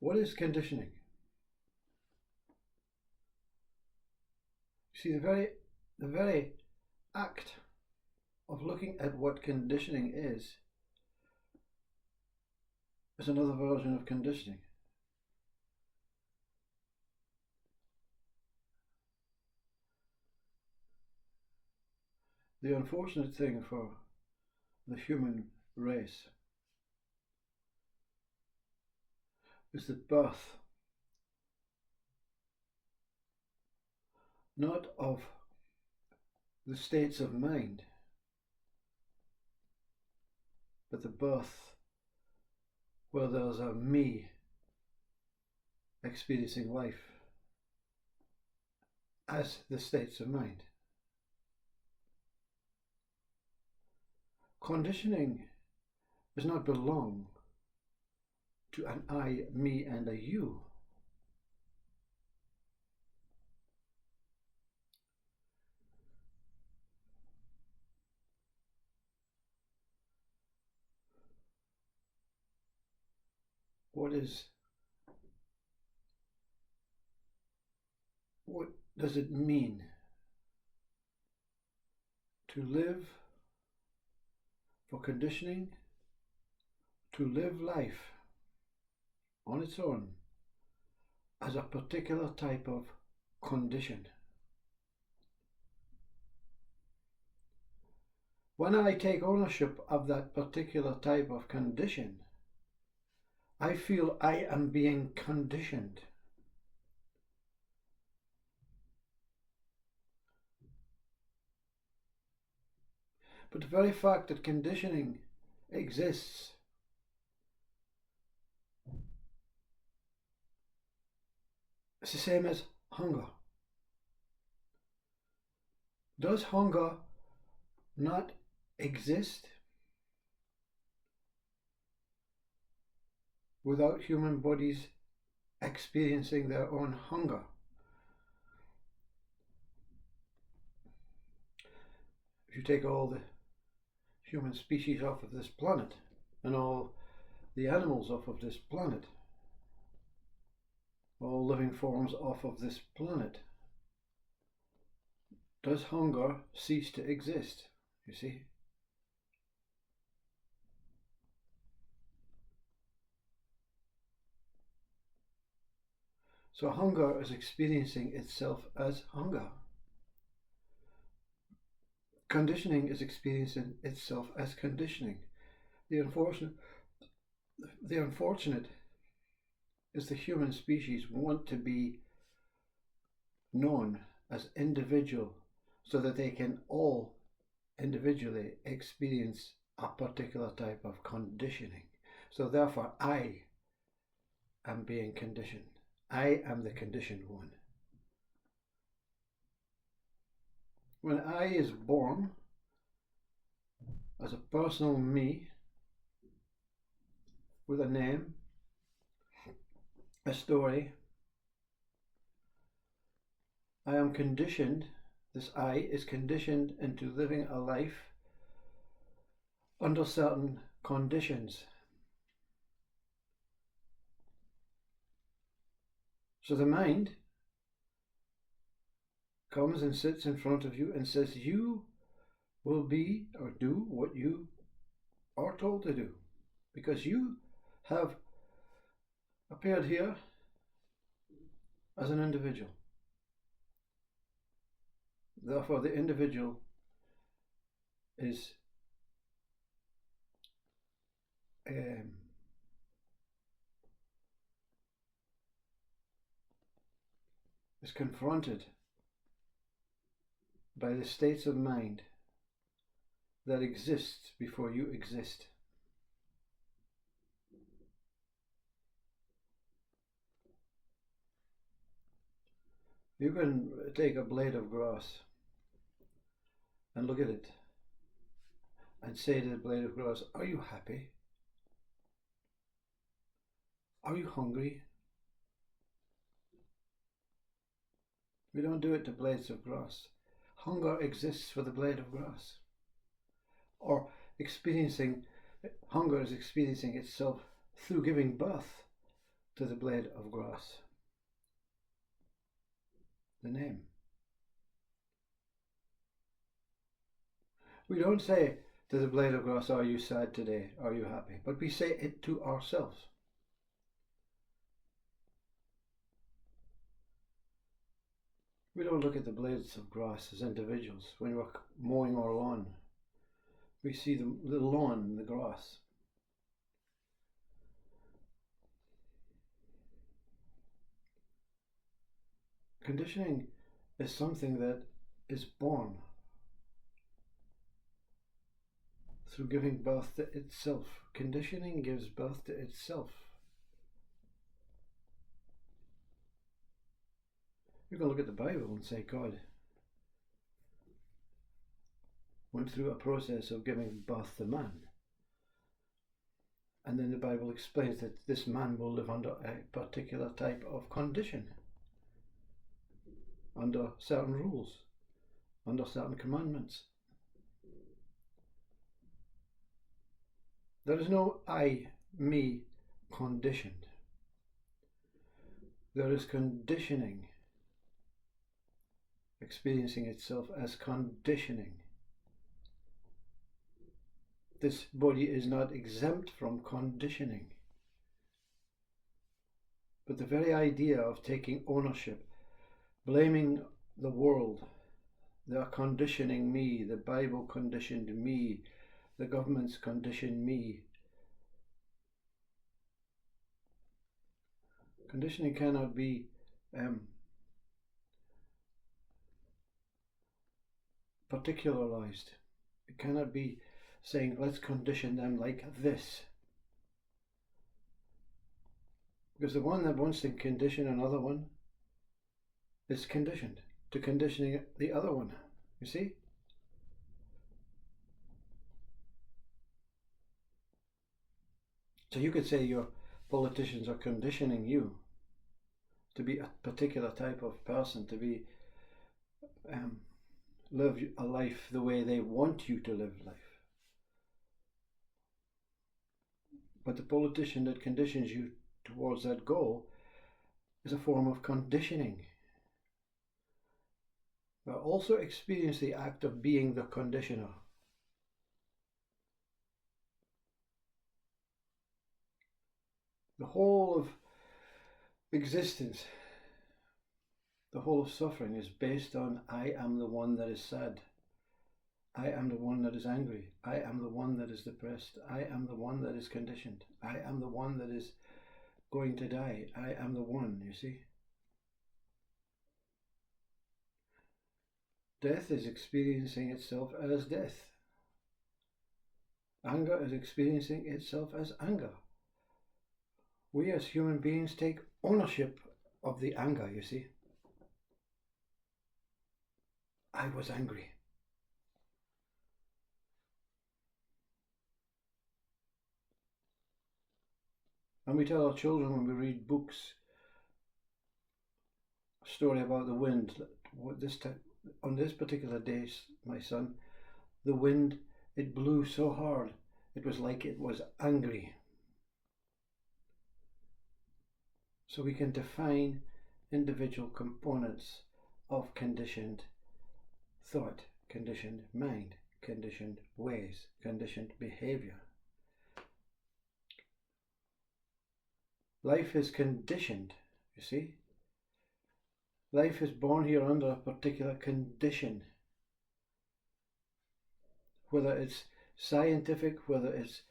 What is conditioning? See, the very act of looking at what conditioning is another version of conditioning. The unfortunate thing for the human race is the birth not of the states of mind, but the birth where there's a me experiencing life as the states of mind. Conditioning does not belong to an I, me, and a you. What does it mean to live for conditioning, to live life on its own as a particular type of condition? When I take ownership of that particular type of condition, I feel I am being conditioned. But the very fact that conditioning exists is the same as hunger. Does hunger not exist without human bodies experiencing their own hunger? If you take all the human species off of this planet and all the animals off of this planet, all living forms off of this planet, does hunger cease to exist? You see? So hunger is experiencing itself as hunger. Conditioning is experiencing itself as conditioning. The unfortunate is the human species want to be known as individual so that they can all individually experience a particular type of conditioning. So therefore I am being conditioned. I am the conditioned one. When I is born as a personal me with a name, a story, I am conditioned, this I is conditioned into living a life under certain conditions. So the mind comes and sits in front of you and says, you will be or do what you are told to do, because you have appeared here as an individual. Therefore, the individual is confronted by the states of mind that exist before you exist. You can take a blade of grass and look at it and say to the blade of grass, are you happy? Are you hungry? We don't do it to blades of grass. Hunger exists for the blade of grass. Or hunger is experiencing itself through giving birth to the blade of grass? The name. We don't say to the blade of grass, are you sad today? Are you happy? But we say it to ourselves. We don't look at the blades of grass as individuals. When we're mowing our lawn, we see the lawn, the grass. Conditioning is something that is born through giving birth to itself. Conditioning gives birth to itself. You can look at the Bible and say God went through a process of giving birth to man. And then the Bible explains that this man will live under a particular type of condition, under certain rules, under certain commandments. There is no I, me conditioned. There is conditioning experiencing itself as conditioning. This body is not exempt from conditioning. But the very idea of taking ownership, blaming the world, they are conditioning me, the Bible conditioned me, the government's conditioned me. Conditioning cannot be particularized. It cannot be saying, let's condition them like this. Because the one that wants to condition another one is conditioned to conditioning the other one. You see? So you could say your politicians are conditioning you to be a particular type of person, to be live a life the way they want you to live life. But the politician that conditions you towards that goal is a form of conditioning. But also experience the act of being the conditioner. The whole of existence, the whole of suffering is based on I am the one that is sad. I am the one that is angry. I am the one that is depressed. I am the one that is conditioned. I am the one that is going to die. I am the one, you see. Death is experiencing itself as death. Anger is experiencing itself as anger. We as human beings take ownership of the anger, you see. I was angry. And we tell our children when we read books, a story about the wind. On this particular day, my son, the wind, it blew so hard, it was like it was angry. So we can define individual components of conditioned thought, conditioned mind, conditioned ways, conditioned behavior. Life is conditioned, you see. Life is born here under a particular condition. Whether it's scientific, whether it's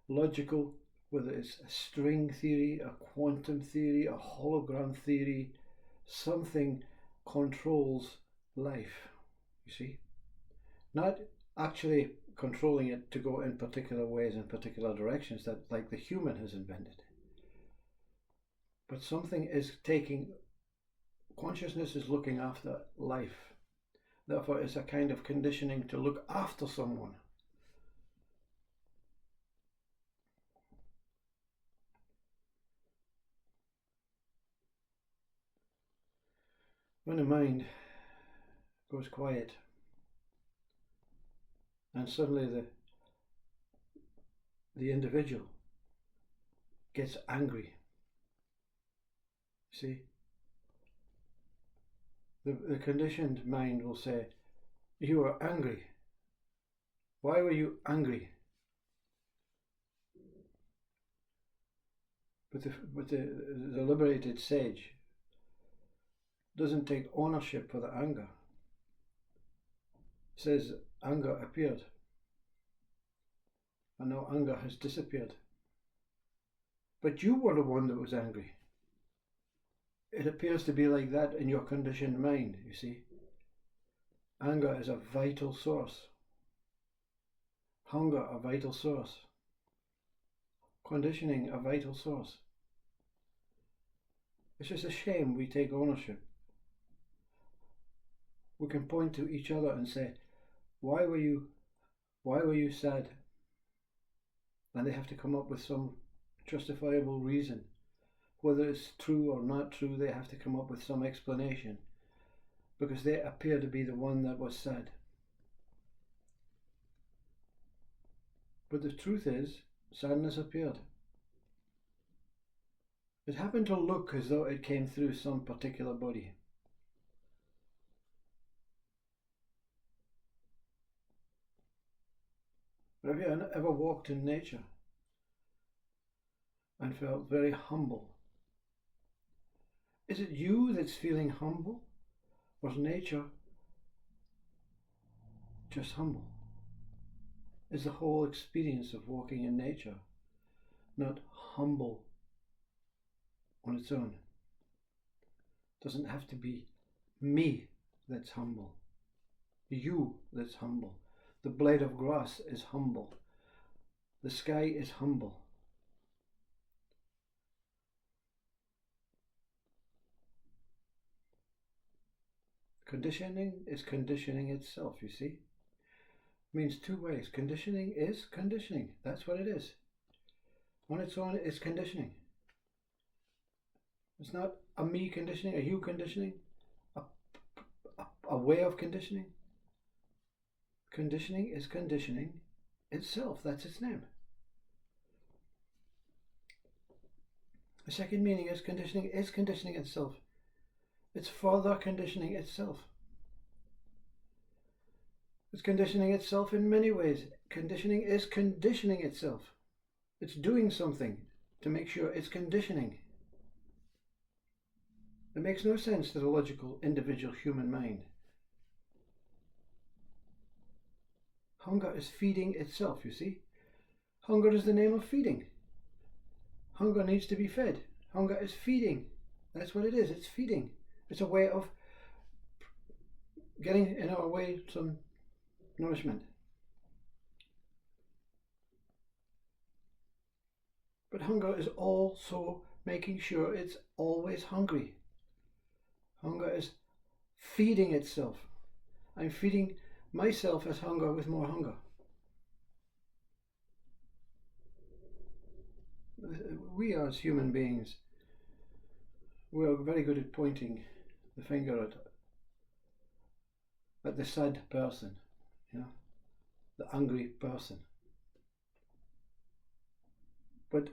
logical, whether it's a string theory, a quantum theory, a hologram theory, something controls life, you see. Not actually controlling it to go in particular ways, in particular directions that like the human has invented. But something is taking, consciousness is looking after life. Therefore, it's a kind of conditioning to look after someone. When the mind goes quiet and suddenly the individual gets angry, See, the conditioned mind will say, you are angry. Why were you angry? But the liberated sage doesn't take ownership for the anger. It says anger appeared, and now anger has disappeared. But you were the one that was angry. It appears to be like that in your conditioned mind, you see. Anger is a vital source. Hunger, a vital source. Conditioning, a vital source. It's just a shame we take ownership. We can point to each other and say, why were you sad? And they have to come up with some justifiable reason. Whether it's true or not true, they have to come up with some explanation, because they appear to be the one that was sad. But the truth is, sadness appeared. It happened to look as though it came through some particular body. Have you ever walked in nature and felt very humble? Is it you that's feeling humble, or is nature just humble? Is the whole experience of walking in nature not humble on its own? It doesn't have to be me that's humble, you that's humble. The blade of grass is humble. The sky is humble. Conditioning is conditioning itself, you see. It means two ways. Conditioning is conditioning. That's what it is. On its own, it's conditioning. It's not a me conditioning, a you conditioning, a way of conditioning. Conditioning is conditioning itself. That's its name. The second meaning is conditioning itself. It's further conditioning itself. It's conditioning itself in many ways. Conditioning is conditioning itself. It's doing something to make sure it's conditioning. It makes no sense to the logical individual human mind. Hunger is feeding itself, you see. Hunger is the name of feeding. Hunger needs to be fed. Hunger is feeding. That's what it is. It's feeding. It's a way of getting in our way some nourishment. But hunger is also making sure it's always hungry. Hunger is feeding itself. I'm feeding myself as hunger with more hunger. We as human beings, we are very good at pointing the finger at the sad person, the angry person. But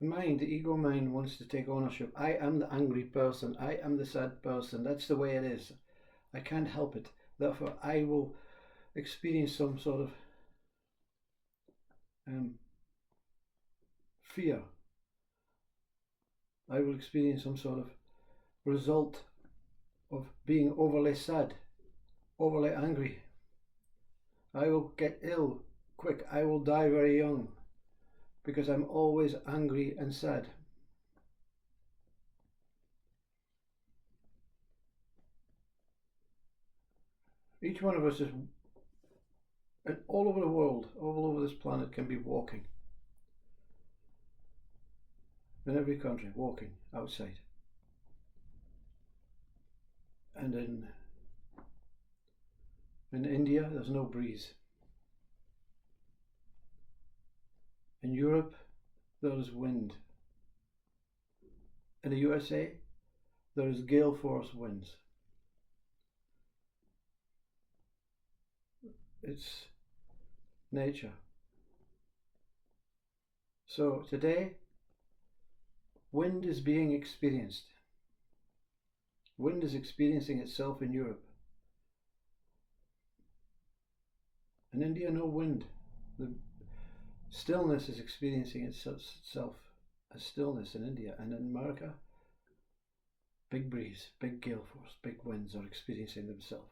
the mind, the ego mind, wants to take ownership. I am the angry person. I am the sad person. That's the way it is. I can't help it. Therefore, I will experience some sort of fear. I will experience some sort of result of being overly sad, overly angry. I will get ill quick. I will die very young because I'm always angry and sad. Each one of us is, and all over the world, all over this planet, can be walking. In every country, walking outside. And in India, there's no breeze. In Europe, there is wind. In the USA, there is gale force winds. It's nature. So today, wind is being experienced. Wind is experiencing itself in Europe. In India, no wind. The stillness is experiencing itself as stillness in India. And in America, big breeze, big gale force, big winds are experiencing themselves.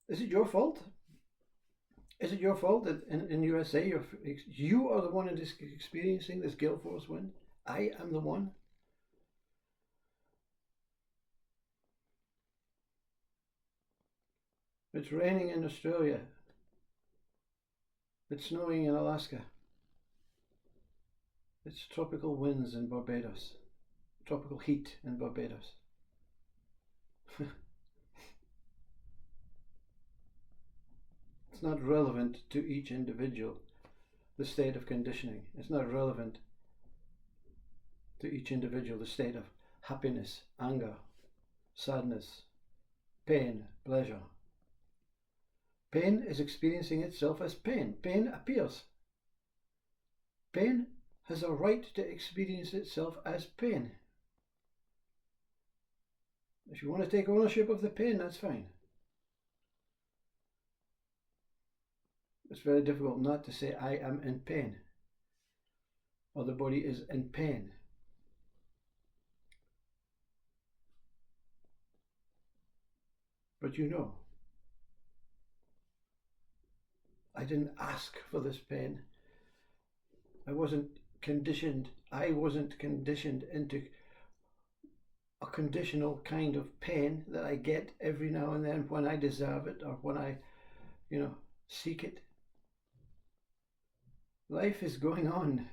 Is it your fault? Is it your fault that in USA you are the one that is experiencing this gale force wind? I am the one. It's raining in Australia. It's snowing in Alaska. It's tropical winds in Barbados. Tropical heat in Barbados. It's not relevant to each individual, the state of conditioning. It's not relevant to each individual, the state of happiness, anger, sadness, pain, pleasure. Pain is experiencing itself as pain. Pain appears. Pain has a right to experience itself as pain. If you want to take ownership of the pain, that's fine. It's very difficult not to say I am in pain, or the body is in pain. But you know, I didn't ask for this pain. I wasn't conditioned into a conditional kind of pain that I get every now and then when I deserve it or when I, seek it. Life is going on.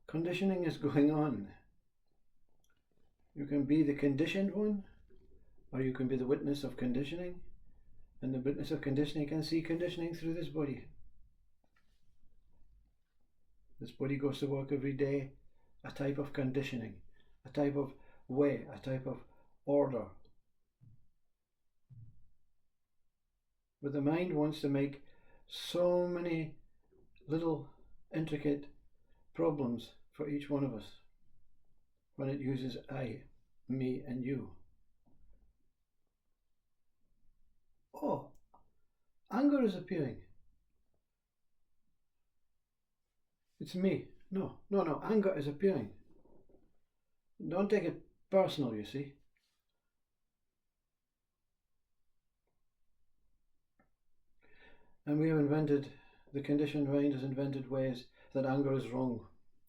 Conditioning is going on. You can be the conditioned one, or you can be the witness of conditioning, and the witness of conditioning can see conditioning through this body. This body goes to work every day, a type of conditioning, a type of way, a type of order. But the mind wants to make so many little intricate problems for each one of us when it uses I, me, and you. Oh, anger is appearing. It's me. No, anger is appearing. Don't take it personal, you see. And we have invented, the conditioned mind has invented ways that anger is wrong,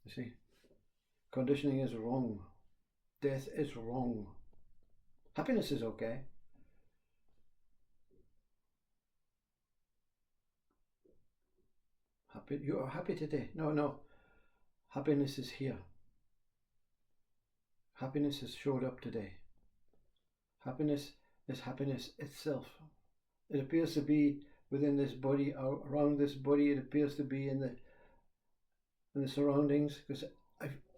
you see. Conditioning is wrong. Death is wrong. Happiness is okay. You are happy today. No. Happiness is here. Happiness has showed up today. Happiness is happiness itself. It appears to be within this body, around this body. It appears to be in the surroundings, because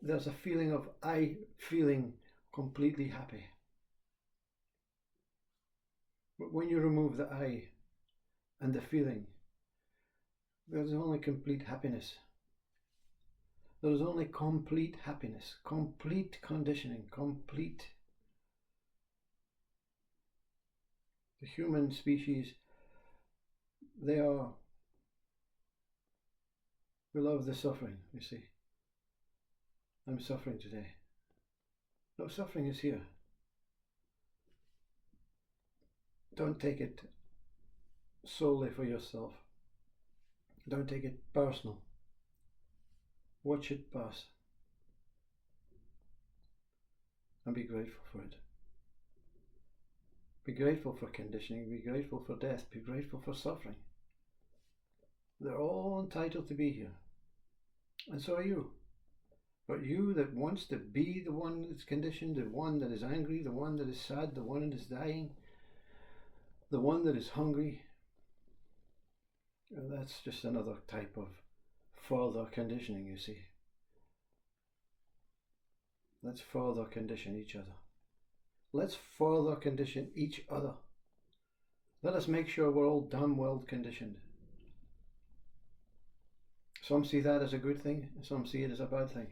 there's a feeling of I feeling completely happy. But when you remove the I and the feeling, there's only complete happiness. There is only complete happiness, complete conditioning, complete. The human species, we love the suffering, you see. I'm suffering today. No, suffering is here. Don't take it solely for yourself. Don't take it personal. Watch it pass. And be grateful for it. Be grateful for conditioning. Be grateful for death. Be grateful for suffering. They're all entitled to be here. And so are you. But you that wants to be the one that's conditioned, the one that is angry, the one that is sad, the one that is dying, the one that is hungry, that's just another type of further conditioning, you see. Let's further condition each other. Let's further condition each other. Let us make sure we're all damn well conditioned. Some see that as a good thing, and some see it as a bad thing.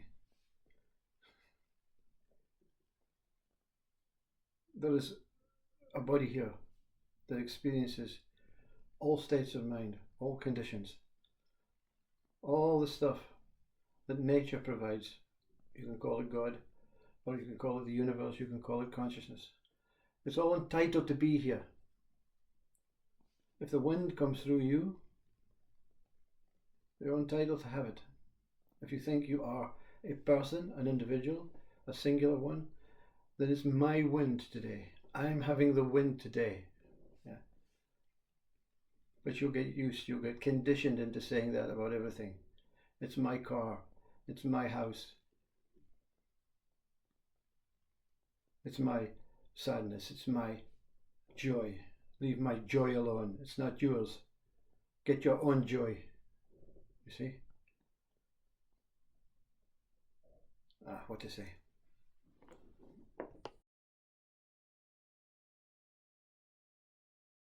there is a body here that experiences all states of mind, all conditions, all the stuff that nature provides. You can call it God, or you can call it the universe, you can call it consciousness. It's all entitled to be here. If the wind comes through you, you're entitled to have it. If you think you are a person, an individual, a singular one, then it's my wind today. I'm having the wind today. Yeah. But you'll get conditioned into saying that about everything. It's my car, it's my house, it's my sadness, it's my joy. Leave my joy alone. It's not yours. Get your own joy. You see? What to say?